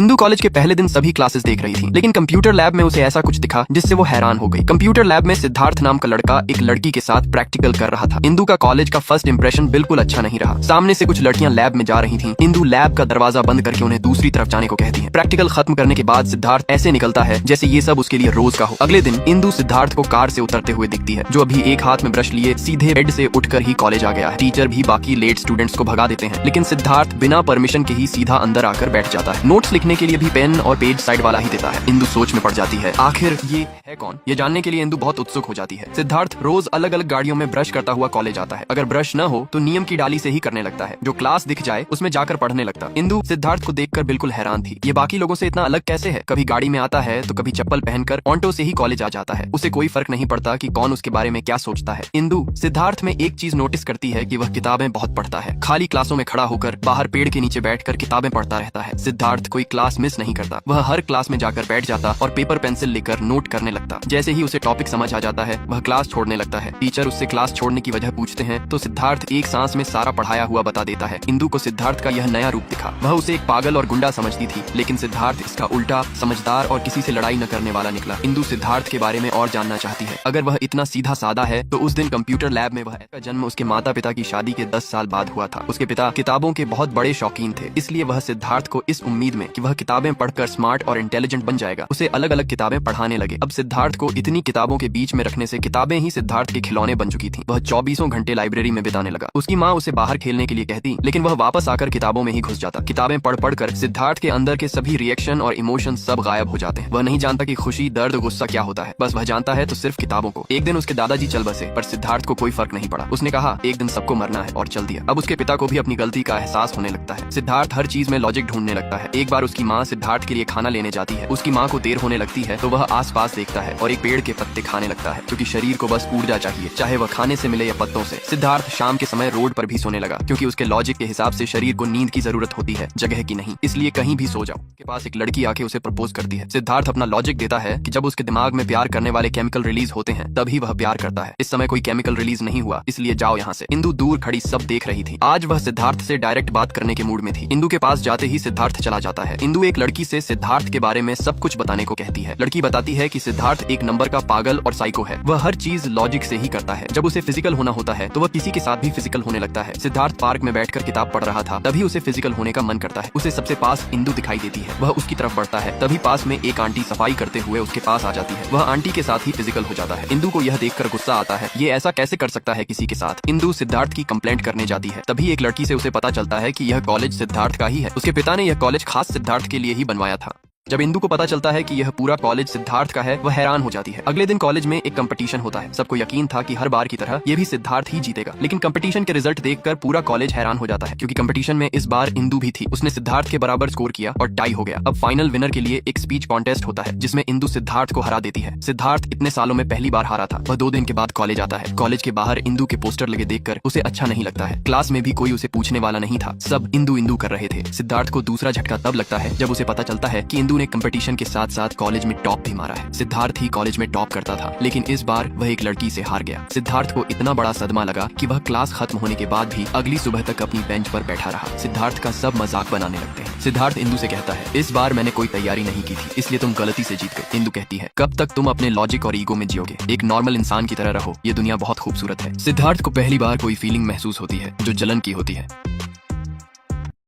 Indu college के पहले दिन सभी क्लासेस देख रही थी, लेकिन कंप्यूटर लैब में उसे ऐसा कुछ दिखा जिससे वो हैरान हो गई। कंप्यूटर लैब में सिद्धार्थ नाम का लड़का एक लड़की के साथ प्रैक्टिकल कर रहा था। इंदु का कॉलेज का फर्स्ट इंप्रेशन बिल्कुल अच्छा नहीं रहा। सामने से कुछ लड़कियां लैब में जा रही थी। इंदु लैब का दरवाजा बंद करके उन्हें दूसरी तरफ जाने को कहती है। प्रैक्टिकल खत्म करने के बाद सिद्धार्थ ऐसे निकलता है जैसे ये सब उसके लिए रोज का हो। अगले दिन इंदु सिद्धार्थ को कार से उतरते हुए दिखती है, जो अभी एक हाथ में ब्रश लिए सीधे बेड से उठकर ही कॉलेज आ गया है। टीचर भी बाकी लेट स्टूडेंट्स को भगा देते हैं, लेकिन सिद्धार्थ बिना परमिशन के ही सीधा अंदर आकर बैठ जाता है। नोट्स लिखने के लिए भी पेन और पेज साइड वाला ही देता है। इंदु सोच में पड़ जाती है, आखिर ये है कौन? ये जानने के लिए इंदु बहुत उत्सुक हो जाती है। सिद्धार्थ रोज अलग अलग गाड़ियों में ब्रश करता हुआ कॉलेज आता है। अगर ब्रश न हो तो नियम की डाली से ही करने लगता है। जो क्लास दिख जाए उसमें जाकर पढ़ने लगता। इंदु सिद्धार्थ को देखकर बिल्कुल हैरान थी। ये बाकी लोगों से इतना अलग कैसे है? कभी गाड़ी में आता है तो कभी चप्पल पहनकर ऑटो से ही कॉलेज आ जाता है। उसे कोई फर्क नहीं पड़ता कि कौन उसके बारे में क्या सोचता है। इंदु सिद्धार्थ में एक चीज नोटिस करती है कि वह किताबें बहुत पढ़ता है। खाली क्लासों में खड़ा होकर बाहर पेड़ के नीचे बैठकर किताबें पढ़ता रहता है। सिद्धार्थ कोई क्लास मिस नहीं करता। वह हर क्लास में जाकर बैठ जाता और पेपर पेंसिल लेकर नोट करने लगता। जैसे ही उसे टॉपिक समझ आ जाता है वह क्लास छोड़ने लगता है। टीचर उससे क्लास छोड़ने की वजह पूछते हैं तो सिद्धार्थ एक सांस में सारा पढ़ाया हुआ बता देता है। इंदु को सिद्धार्थ का यह नया रूप दिखा। वह उसे एक पागल और गुंडा समझती थी, लेकिन सिद्धार्थ इसका उल्टा समझदार और किसी से लड़ाई न करने वाला निकला। इंदु सिद्धार्थ के बारे में और जानना चाहती है। अगर वह इतना सीधा सादा है तो उस दिन कंप्यूटर लैब में वह का जन्म उसके माता पिता की शादी के 10 साल बाद हुआ था। उसके पिता किताबों के बहुत बड़े शौकीन थे, इसलिए वह सिद्धार्थ को इस उम्मीद में कि वह किताबें पढ़कर स्मार्ट और इंटेलिजेंट बन जाएगा, उसे अलग अलग किताबें पढ़ाने लगे। अब सिद्धार्थ को इतनी किताबों के बीच में रखने से किताबें ही सिद्धार्थ के खिलौने बन चुकी थी। वह 24 घंटे लाइब्रेरी में बिताने लगा। उसकी माँ उसे बाहर खेलने के लिए कहती, लेकिन वह वापस आकर किताबों में ही घुस जाता। किताबें पढ़ पढ़कर सिद्धार्थ के अंदर के सभी रिएक्शन और इमोशन सब गायब हो जाते हैं। वह नहीं जानता कि खुशी, दर्द, गुस्सा क्या होता है। बस वह जानता है तो सिर्फ किताबों को। एक दिन उसके दादाजी चल बसे, पर सिद्धार्थ को कोई फर्क नहीं पड़ा। उसने कहा एक दिन सबको मरना है और चल दिया। अब उसके पिता को भी अपनी गलती का एहसास होने लगता है। सिद्धार्थ हर चीज में लॉजिक ढूंढने लगता है। एक बार उसकी माँ सिद्धार्थ के लिए खाना लेने जाती है। उसकी माँ को देर होने लगती है तो वह आसपास देखता है और एक पेड़ के पत्ते खाने लगता है, क्योंकि शरीर को बस ऊर्जा चाहिए, चाहे वह खाने से मिले या पत्तों से। सिद्धार्थ शाम के समय रोड पर भी सोने लगा, क्योंकि उसके लॉजिक के हिसाब से शरीर को नींद की जरूरत होती है, जगह की नहीं। इसलिए कहीं भी सो जाओ। के पास एक लड़की आके उसे प्रपोज करती है। सिद्धार्थ अपना लॉजिक देता है कि जब उसके दिमाग में प्यार करने वाले केमिकल रिलीज होते हैं तभी वह प्यार करता है। इस समय कोई केमिकल रिलीज नहीं हुआ, इसलिए जाओ यहाँ से। इंदु दूर खड़ी सब देख रही थी। आज वह सिद्धार्थ से डायरेक्ट बात करने के मूड में थी। इंदु के पास जाते ही सिद्धार्थ चला जाता है। इंदु एक लड़की से सिद्धार्थ के बारे में सब कुछ बताने को कहती है। लड़की बताती है कि सिद्धार्थ एक नंबर का पागल और साइको है। वह हर चीज लॉजिक से ही करता है। जब उसे फिजिकल होना होता है तो वह किसी के साथ भी फिजिकल होने लगता है। सिद्धार्थ पार्क में बैठकर किताब पढ़ रहा था, तभी उसे फिजिकल होने का मन करता है। उसे सबसे पास इंदु दिखाई देती है। वह उसकी तरफ बढ़ता है, तभी पास में एक आंटी सफाई करते हुए उसके पास आ जाती है। वह आंटी के साथ ही फिजिकल हो जाता है। इंदु को यह देखकर गुस्सा आता है, ये ऐसा कैसे कर सकता है किसी के साथ। इंदु सिद्धार्थ की कंप्लेंट करने जाती है। तभी एक लड़की से उसे पता चलता है कि यह कॉलेज सिद्धार्थ का ही है। उसके पिता ने यह कॉलेज खास सिद्धार्थ के लिए ही बनवाया था। जब इंदु को पता चलता है कि यह पूरा कॉलेज सिद्धार्थ का है, वह हैरान हो जाती है। अगले दिन कॉलेज में एक कंपटीशन होता है। सबको यकीन था कि हर बार की तरह ये भी सिद्धार्थ ही जीतेगा, लेकिन कंपटीशन के रिजल्ट देखकर पूरा कॉलेज हैरान हो जाता है, क्योंकि कंपटीशन में इस बार इंदु भी थी। उसने सिद्धार्थ के बराबर स्कोर किया और टाई हो गया। अब फाइनल विनर के लिए एक स्पीच कॉन्टेस्ट होता है, जिसमें इंदु सिद्धार्थ को हरा देती है। सिद्धार्थ इतने सालों में पहली बार हारा था। वह 2 दिन के बाद कॉलेज आता है। कॉलेज के बाहर इंदु के पोस्टर लगे देखकर उसे अच्छा नहीं लगता है। क्लास में भी कोई उसे पूछने वाला नहीं था। सब इंदु इंदु कर रहे थे। सिद्धार्थ को दूसरा झटका तब लगता है जब उसे पता चलता है कि इंदु ने कंपटीशन के साथ साथ कॉलेज में टॉप भी मारा है। सिद्धार्थ ही कॉलेज में टॉप करता था, लेकिन इस बार वह एक लड़की से हार गया। सिद्धार्थ को इतना बड़ा सदमा लगा कि वह क्लास खत्म होने के बाद भी अगली सुबह तक अपनी बेंच पर बैठा रहा। सिद्धार्थ का सब मजाक बनाने लगते हैं। सिद्धार्थ इंदु से कहता है, इस बार मैंने कोई तैयारी नहीं की थी, इसलिए तुम गलती से जीत गए। इंदु कहती है, कब तक तुम अपने लॉजिक और ईगो में जियोगे? एक नॉर्मल इंसान की तरह रहो। ये दुनिया बहुत खूबसूरत है। सिद्धार्थ को पहली बार कोई फीलिंग महसूस होती है जो जलन की होती है।